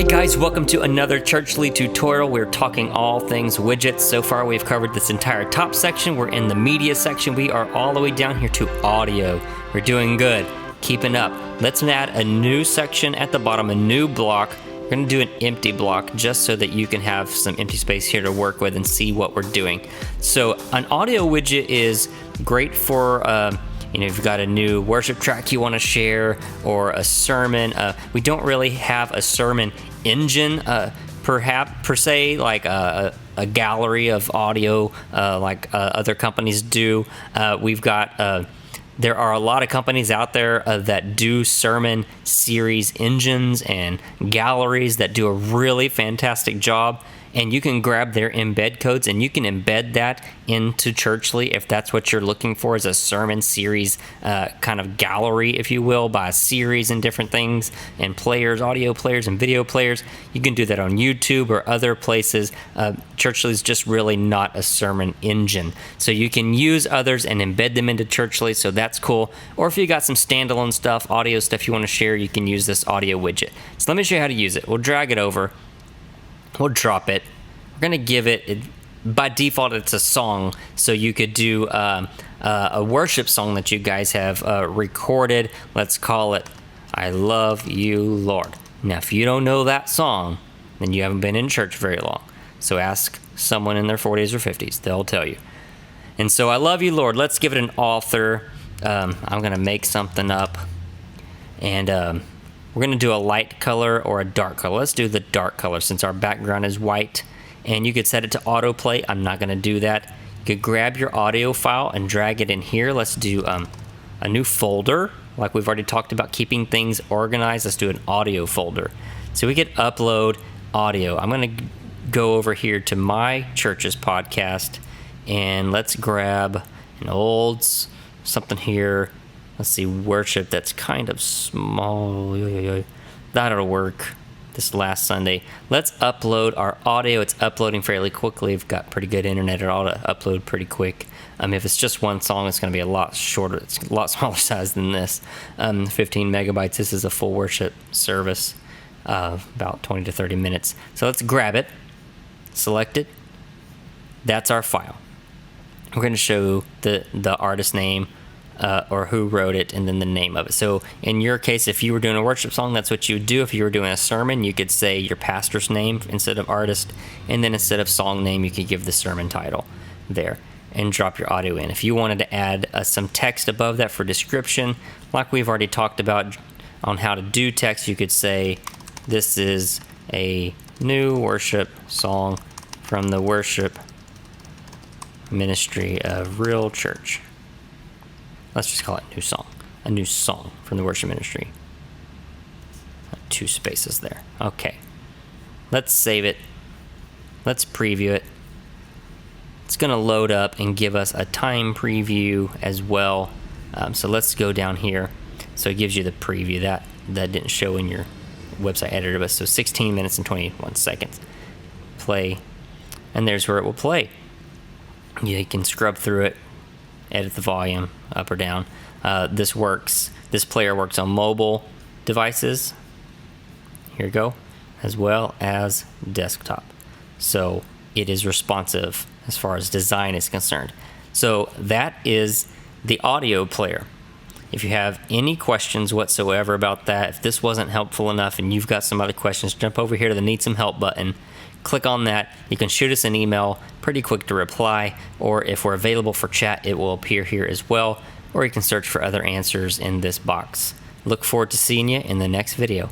Hey guys, welcome to another Churchly tutorial. We're talking all things widgets. So far we've covered this entire top section. We're in the media section. We are all the way down here to audio. We're doing good, keeping up. Let's add a new section at the bottom, a new block. We're going to do an empty block just so that you can have some empty space here to work with and see what we're doing. So an audio widget is great for if you've got a new worship track you want to share or a sermon. We don't really have a sermon engine per se, like a gallery of audio like other companies do. There are a lot of companies out there that do sermon series engines and galleries that do a really fantastic job. And you can grab their embed codes and you can embed that into Churchly if that's what you're looking for, is a sermon series kind of gallery, if you will, by a series and different things and players, audio players and video players. You can do that on YouTube or other places. Churchly is just really not a sermon engine. So you can use others and embed them into Churchly, so that's cool. Or if you got some standalone stuff, audio stuff you want to share, you can use this audio widget. So let me show you how to use it. We'll drag it over. We'll drop it. We're going to give it, by default, it's a song. So you could do a worship song that you guys have recorded. Let's call it, I Love You, Lord. Now, if you don't know that song, then you haven't been in church very long. So ask someone in their 40s or 50s. They'll tell you. And so, I Love You, Lord. Let's give it an author. I'm going to make something up. And we're going to do a light color or a dark color. Let's do the dark color since our background is white. And you could set it to autoplay. I'm not going to do that. You could grab your audio file and drag it in here. Let's do a new folder. Like we've already talked about keeping things organized. Let's do an audio folder. So we could upload audio. I'm going to go over here to my church's podcast. And let's grab an old something here. Let's see, worship that's kind of small. That'll work this last Sunday. Let's upload our audio. It's uploading fairly quickly. We've got pretty good internet. It ought to upload pretty quick. If it's just one song, it's going to be a lot shorter. It's a lot smaller size than this. 15 megabytes. This is a full worship service, about 20 to 30 minutes. So let's grab it, select it. That's our file. We're going to show the artist name, or who wrote it, and then the name of it. So in your case, if you were doing a worship song, that's what you would do. If you were doing a sermon, you could say your pastor's name instead of artist, and then instead of song name, you could give the sermon title there and drop your audio in. If you wanted to add some text above that for description, like we've already talked about on how to do text, you could say, this is a new worship song from the worship ministry of Real Church. Let's just call it new song. A new song from the worship ministry. 2 spaces there. Okay. Let's save it. Let's preview it. It's going to load up and give us a time preview as well. So let's go down here. So it gives you the preview. That didn't show in your website editor, but so 16 minutes and 21 seconds. Play. And there's where it will play. You can scrub through it. Edit the volume up or down. This player works on mobile devices. Here we go. As well as desktop. So it is responsive as far as design is concerned. So that is the audio player. If you have any questions whatsoever about that, if this wasn't helpful enough and you've got some other questions, jump over here to the Need Some Help button. Click on that. You can shoot us an email, pretty quick to reply, or if we're available for chat, it will appear here as well, or you can search for other answers in this box. Look forward to seeing you in the next video.